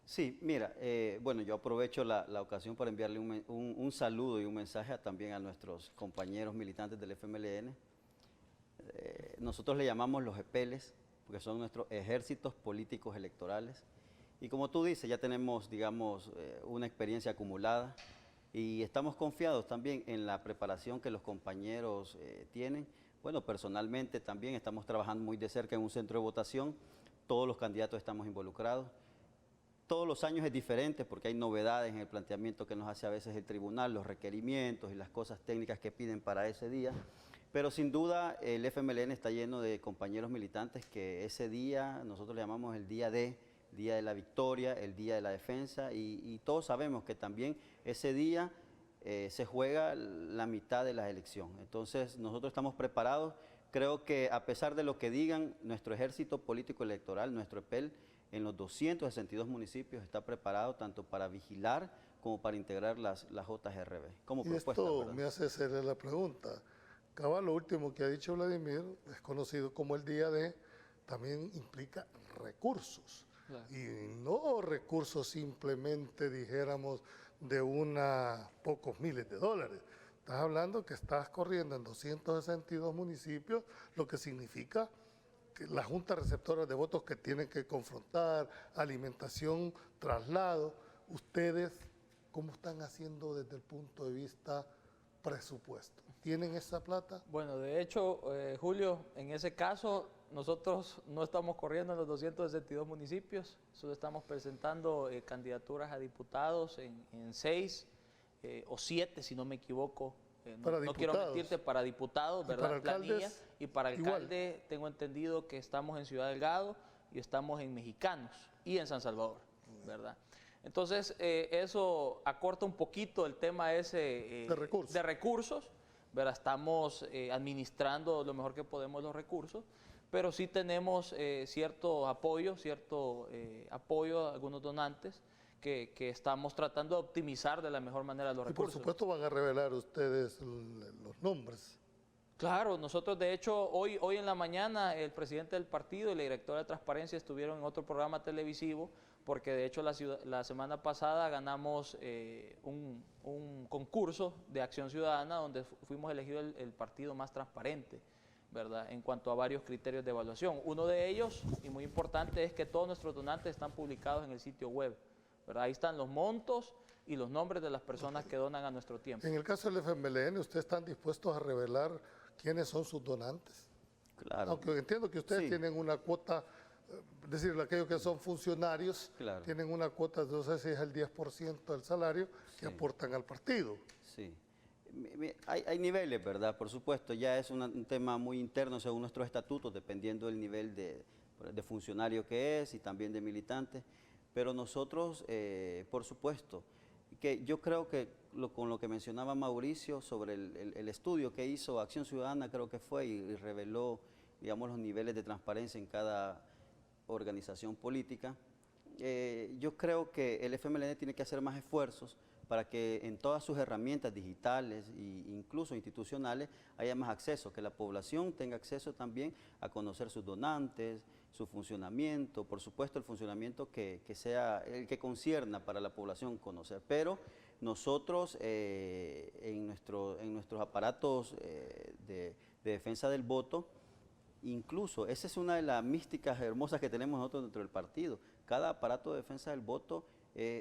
Sí, mira, bueno, yo aprovecho la ocasión para enviarle un saludo y un mensaje también a nuestros compañeros militantes del FMLN. Nosotros le llamamos los EPELES, porque son nuestros ejércitos políticos electorales. Y como tú dices, ya tenemos, digamos, una experiencia acumulada y estamos confiados también en la preparación que los compañeros tienen. Bueno, personalmente también estamos trabajando muy de cerca en un centro de votación, todos los candidatos estamos involucrados. Todos los años es diferente porque hay novedades en el planteamiento que nos hace a veces el tribunal, los requerimientos y las cosas técnicas que piden para ese día. Pero sin duda el FMLN está lleno de compañeros militantes que ese día, nosotros le llamamos el día de la victoria, el día de la defensa y todos sabemos que también ese día se juega la mitad de la elección. Entonces nosotros estamos preparados, creo que a pesar de lo que digan, nuestro ejército político electoral, nuestro EPEL, en los 262 municipios está preparado tanto para vigilar como para integrar las JRB como propuesta. Esto ¿verdad? me hace hacerle la pregunta. Cabal, lo último que ha dicho Vladimir, es conocido como el día de, también implica recursos. Claro. Y no recursos simplemente, dijéramos, de pocos miles de dólares. Estás hablando que estás corriendo en 262 municipios, lo que significa que la Junta Receptora de Votos que tienen que confrontar, alimentación, traslado. ¿Ustedes cómo están haciendo desde el punto de vista presupuesto? ¿Tienen esa plata? Bueno, de hecho, Julio, en ese caso, nosotros no estamos corriendo en los 262 municipios, solo estamos presentando candidaturas a diputados en 6 o 7, si no me equivoco. No quiero mentirte, para diputados, ¿verdad? Planilla. Y para alcalde igual. Tengo entendido que estamos en Ciudad Delgado y estamos en Mexicanos y en San Salvador, ¿verdad? Entonces, eso acorta un poquito el tema ese de recursos, ¿verdad? Estamos administrando lo mejor que podemos los recursos, pero sí tenemos cierto apoyo a algunos donantes que estamos tratando de optimizar de la mejor manera los recursos. Y por supuesto van a revelar ustedes los nombres. Claro, nosotros de hecho hoy en la mañana el presidente del partido y la directora de Transparencia estuvieron en otro programa televisivo porque de hecho la semana pasada ganamos un concurso de Acción Ciudadana donde fuimos elegidos el partido más transparente, ¿verdad? En cuanto a varios criterios de evaluación. Uno de ellos, y muy importante, es que todos nuestros donantes están publicados en el sitio web, ¿verdad? Ahí están los montos y los nombres de las personas que donan a nuestro tiempo. En el caso del FMLN, ¿ustedes están dispuestos a revelar quiénes son sus donantes? Claro. Aunque entiendo que ustedes tienen una cuota, es decir, aquellos que son funcionarios, tienen una cuota, no sé si es el 10% del salario que aportan al partido. Sí. Hay niveles, ¿verdad? Por supuesto, ya es un tema muy interno según nuestros estatutos, dependiendo del nivel de funcionario que es y también de militante. Pero nosotros, por supuesto, que yo creo que con lo que mencionaba Mauricio sobre el estudio que hizo Acción Ciudadana, creo que fue, y reveló, digamos, los niveles de transparencia en cada organización política, yo creo que el FMLN tiene que hacer más esfuerzos para que en todas sus herramientas digitales e incluso institucionales haya más acceso, que la población tenga acceso también a conocer sus donantes, su funcionamiento, por supuesto el funcionamiento que sea el que concierna para la población conocer, pero nosotros en nuestros aparatos de defensa del voto, incluso esa es una de las místicas hermosas que tenemos nosotros dentro del partido, cada aparato de defensa del voto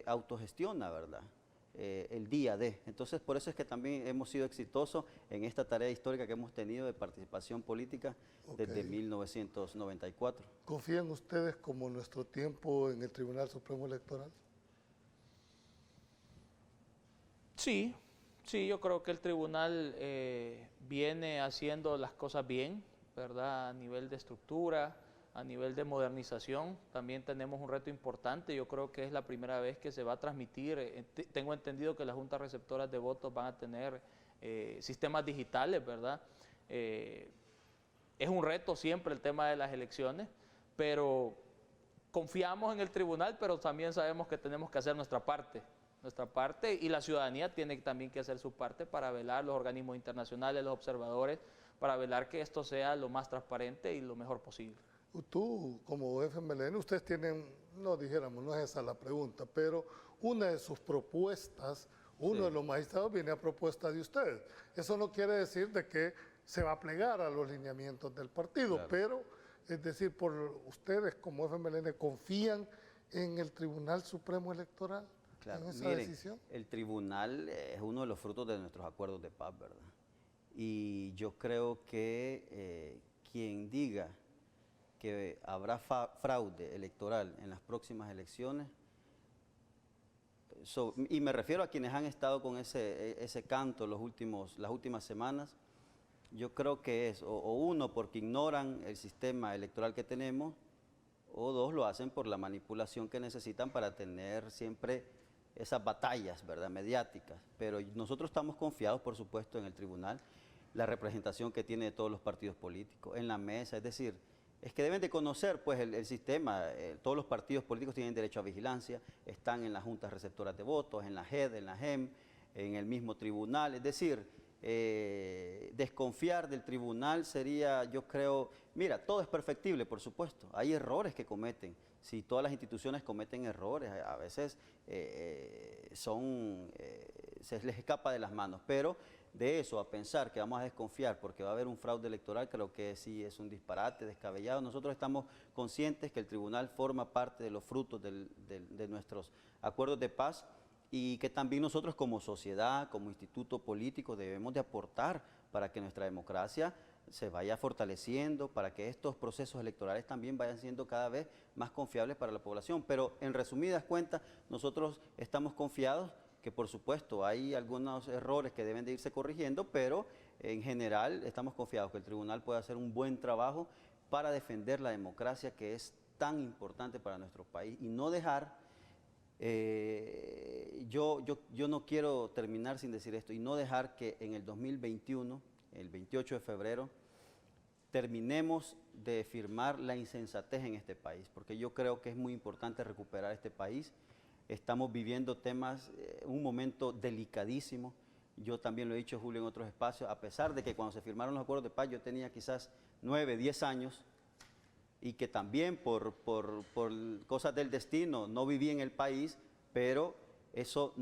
autogestiona, ¿verdad? El día de. Entonces, por eso es que también hemos sido exitosos en esta tarea histórica que hemos tenido de participación política desde 1994. ¿Confían ustedes como nuestro tiempo en el Tribunal Supremo Electoral? Sí, yo creo que el tribunal viene haciendo las cosas bien, ¿verdad? A nivel de estructura, a nivel de modernización, también tenemos un reto importante. Yo creo que es la primera vez que se va a transmitir. Tengo entendido que las juntas receptoras de votos van a tener sistemas digitales, ¿verdad? Es un reto siempre el tema de las elecciones, pero confiamos en el tribunal, pero también sabemos que tenemos que hacer nuestra parte, nuestra parte, y la ciudadanía tiene también que hacer su parte para velar, los organismos internacionales, los observadores, para velar que esto sea lo más transparente y lo mejor posible. Tú, como FMLN, ustedes tienen, no dijéramos, no es esa la pregunta, pero una de sus propuestas, uno de los magistrados viene a propuesta de ustedes. Eso no quiere decir de que se va a plegar a los lineamientos del partido, claro, pero, es decir, por ustedes como FMLN, ¿confían en el Tribunal Supremo Electoral, claro, en esa decisión? El tribunal es uno de los frutos de nuestros acuerdos de paz, ¿verdad? Y yo creo que quien diga que habrá fraude electoral en las próximas elecciones, y me refiero a quienes han estado con ese canto las últimas semanas, yo creo que es o uno, porque ignoran el sistema electoral que tenemos, o dos, lo hacen por la manipulación que necesitan para tener siempre esas batallas, ¿verdad?, mediáticas. Pero nosotros estamos confiados, por supuesto, en el tribunal, la representación que tiene de todos los partidos políticos, en la mesa, es decir, es que deben de conocer pues el sistema, todos los partidos políticos tienen derecho a vigilancia, están en las juntas receptoras de votos, en la JED, en la JEM, en el mismo tribunal, es decir, desconfiar del tribunal sería, yo creo, mira, todo es perfectible, por supuesto, hay errores que cometen, si todas las instituciones cometen errores, a veces se les escapa de las manos, pero de eso a pensar que vamos a desconfiar porque va a haber un fraude electoral, creo que sí es un disparate, descabellado. Nosotros estamos conscientes que el tribunal forma parte de los frutos de nuestros acuerdos de paz y que también nosotros como sociedad, como instituto político, debemos de aportar para que nuestra democracia se vaya fortaleciendo, para que estos procesos electorales también vayan siendo cada vez más confiables para la población. Pero en resumidas cuentas, nosotros estamos confiados que por supuesto hay algunos errores que deben de irse corrigiendo, pero en general estamos confiados que el tribunal puede hacer un buen trabajo para defender la democracia que es tan importante para nuestro país y no dejar, yo no quiero terminar sin decir esto, y no dejar que en el 2021, el 28 de febrero, terminemos de firmar la insensatez en este país, porque yo creo que es muy importante recuperar este país. Estamos viviendo un momento delicadísimo. Yo también lo he dicho, Julio, en otros espacios, a pesar de que cuando se firmaron los acuerdos de paz yo tenía quizás 9, 10 años y que también por cosas del destino no viví en el país, pero eso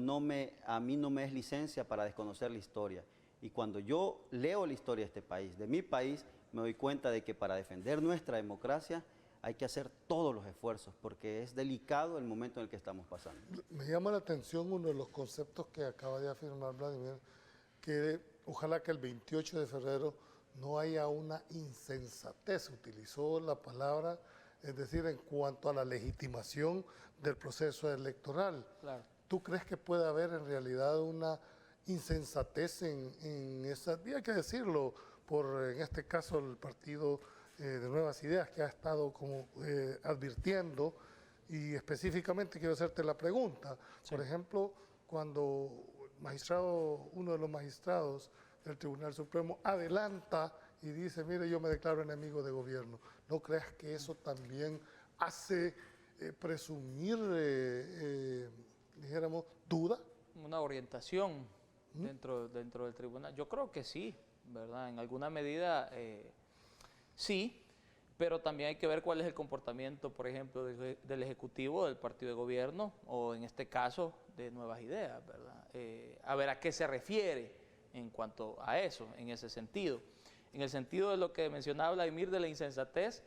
a mí no me es licencia para desconocer la historia. Y cuando yo leo la historia de este país, de mi país, me doy cuenta de que para defender nuestra democracia hay que hacer todos los esfuerzos porque es delicado el momento en el que estamos pasando. Me llama la atención uno de los conceptos que acaba de afirmar Vladimir, que ojalá que el 28 de febrero no haya una insensatez, utilizó la palabra, es decir, en cuanto a la legitimación del proceso electoral. Claro. ¿Tú crees que puede haber en realidad una insensatez en esa, y hay que decirlo, en este caso el partido de Nuevas Ideas, que ha estado como advirtiendo, y específicamente quiero hacerte la pregunta. Sí. Por ejemplo, cuando uno de los magistrados del Tribunal Supremo adelanta y dice, mire, yo me declaro enemigo de gobierno, ¿no creas que eso también hace presumir, dijéramos, duda? Una orientación dentro del tribunal. Yo creo que sí, ¿verdad? En alguna medida sí, pero también hay que ver cuál es el comportamiento, por ejemplo, del Ejecutivo, del partido de gobierno, o en este caso, de Nuevas Ideas, ¿verdad? A ver a qué se refiere en cuanto a eso, en ese sentido. En el sentido de lo que mencionaba Vladimir de la insensatez,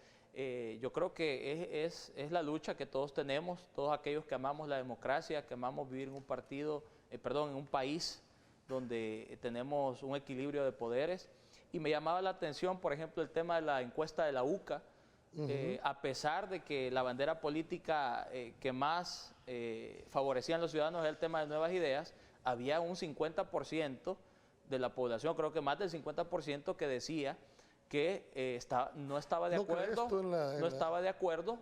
yo creo que es la lucha que todos tenemos, todos aquellos que amamos la democracia, que amamos vivir en en un país donde tenemos un equilibrio de poderes. Y me llamaba la atención, por ejemplo, el tema de la encuesta de la UCA, a pesar de que la bandera política que más favorecían a los ciudadanos era el tema de Nuevas Ideas, había un 50% de la población, creo que más del 50%, que decía que no estaba de acuerdo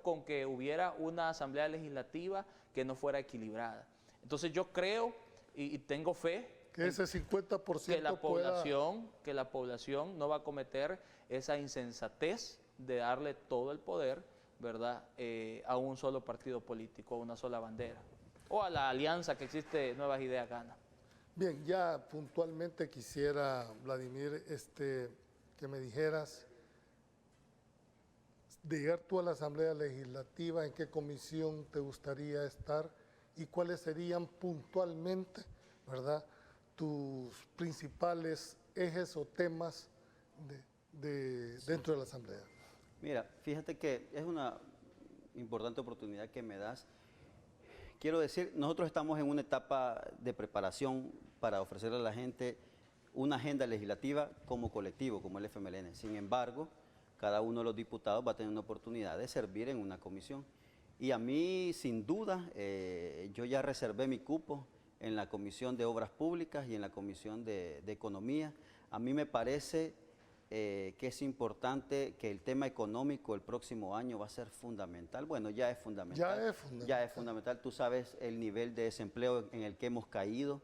con que hubiera una asamblea legislativa que no fuera equilibrada. Entonces yo creo y tengo fe que ese 50% que la población no va a cometer esa insensatez de darle todo el poder, ¿verdad?, a un solo partido político, a una sola bandera. o a la alianza que existe Nuevas Ideas Gana. Bien, ya puntualmente quisiera, Vladimir, que me dijeras, de llegar tú a la Asamblea Legislativa, ¿en qué comisión te gustaría estar y cuáles serían puntualmente, ¿verdad?, tus principales ejes o temas dentro de la Asamblea? Mira, fíjate que es una importante oportunidad que me das. Quiero decir, nosotros estamos en una etapa de preparación para ofrecerle a la gente una agenda legislativa como colectivo, como el FMLN. Sin embargo, cada uno de los diputados va a tener una oportunidad de servir en una comisión. Y a mí, sin duda, yo ya reservé mi cupo en la Comisión de Obras Públicas y en la Comisión de Economía. A mí me parece que es importante, que el tema económico el próximo año va a ser fundamental. Bueno, ya es fundamental. Ya es fundamental. Tú sabes el nivel de desempleo en el que hemos caído,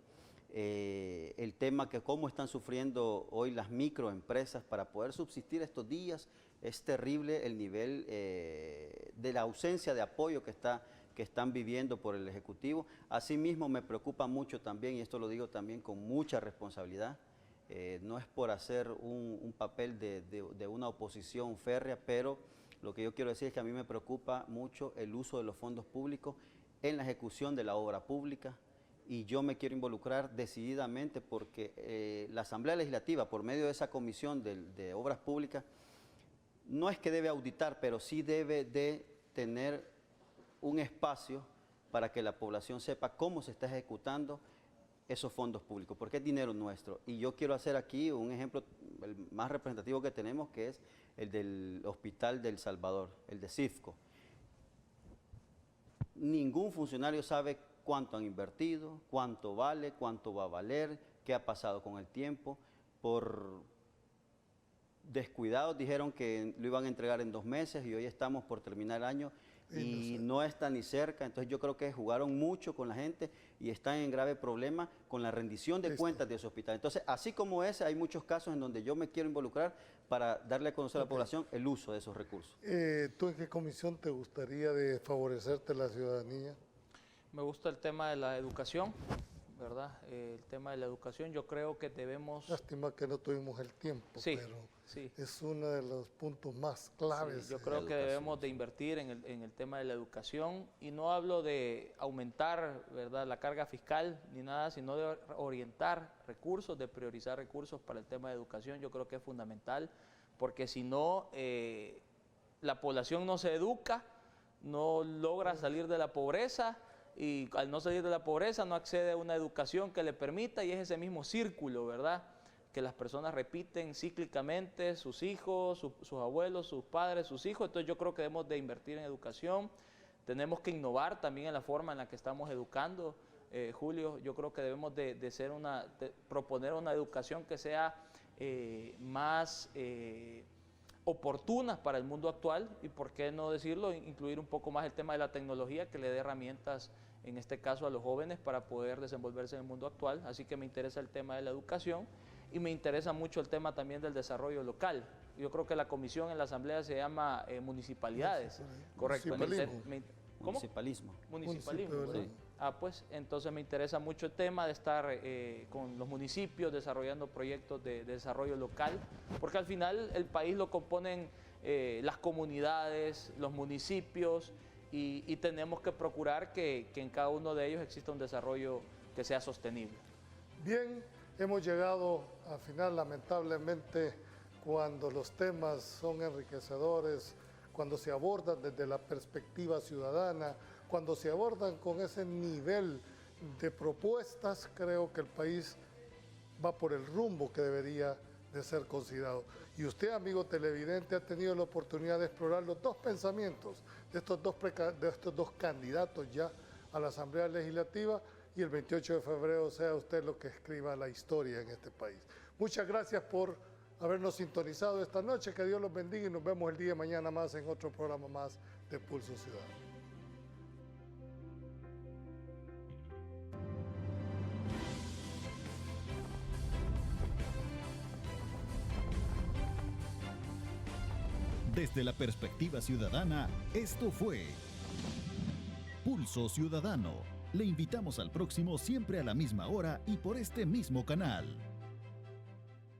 el tema que cómo están sufriendo hoy las microempresas para poder subsistir estos días. Es terrible el nivel de la ausencia de apoyo que están viviendo por el Ejecutivo. Asimismo, me preocupa mucho también, y esto lo digo también con mucha responsabilidad, no es por hacer un papel de una oposición férrea, pero lo que yo quiero decir es que a mí me preocupa mucho el uso de los fondos públicos en la ejecución de la obra pública, y yo me quiero involucrar decididamente porque la Asamblea Legislativa, por medio de esa comisión de obras públicas, no es que debe auditar, pero sí debe de tener un espacio para que la población sepa cómo se está ejecutando esos fondos públicos, porque es dinero nuestro. Y yo quiero hacer aquí un ejemplo, el más representativo que tenemos, que es el del Hospital del Salvador, el de CIFCO. Ningún funcionario sabe cuánto han invertido, cuánto vale, cuánto va a valer, qué ha pasado con el tiempo. Por descuidados dijeron que lo iban a entregar en 2 meses y hoy estamos por terminar el año y no está ni cerca. Entonces yo creo que jugaron mucho con la gente y están en grave problema con la rendición de cuentas de ese hospital. Entonces, así como ese, hay muchos casos en donde yo me quiero involucrar para darle a conocer a la población el uso de esos recursos. ¿Tú en qué comisión te gustaría de favorecerte la ciudadanía? Me gusta el tema de la educación, ¿verdad? El tema de la educación, yo creo que debemos... Lástima que no tuvimos el tiempo, sí, pero sí, es uno de los puntos más claves. Sí, yo creo que debemos de invertir en el tema de la educación, y no hablo de aumentar, ¿verdad?, la carga fiscal ni nada, sino de orientar recursos, de priorizar recursos para el tema de educación. Yo creo que es fundamental, porque si no, la población no se educa, no logra salir de la pobreza, y al no salir de la pobreza no accede a una educación que le permita, y es ese mismo círculo, ¿verdad?, que las personas repiten cíclicamente, sus hijos, sus abuelos, sus padres, sus hijos. Entonces yo creo que debemos de invertir en educación, tenemos que innovar también en la forma en la que estamos educando, Julio. Yo creo que debemos de proponer una educación que sea más oportuna para el mundo actual, y por qué no decirlo, incluir un poco más el tema de la tecnología, que le dé herramientas, en este caso a los jóvenes, para poder desenvolverse en el mundo actual. Así que me interesa el tema de la educación y me interesa mucho el tema también del desarrollo local. Yo creo que la comisión en la Asamblea se llama municipalidades, correcto. ¿Cómo? Municipalismo. Municipalismo. Sí. Pues entonces me interesa mucho el tema de estar con los municipios desarrollando proyectos de desarrollo local, porque al final el país lo componen las comunidades, los municipios, y tenemos que procurar que en cada uno de ellos exista un desarrollo que sea sostenible. Bien, hemos llegado al final. Lamentablemente, cuando los temas son enriquecedores, cuando se abordan desde la perspectiva ciudadana, cuando se abordan con ese nivel de propuestas, creo que el país va por el rumbo que debería de ser considerado. Y usted, amigo televidente, ha tenido la oportunidad de explorar los dos pensamientos de estos dos candidatos ya a la Asamblea Legislativa, y el 28 de febrero sea usted lo que escriba la historia en este país. Muchas gracias por habernos sintonizado esta noche. Que Dios los bendiga y nos vemos el día de mañana más en otro programa más de Pulso Ciudadano. Desde la perspectiva ciudadana, esto fue Pulso Ciudadano, Le invitamos al próximo siempre a la misma hora y por este mismo canal.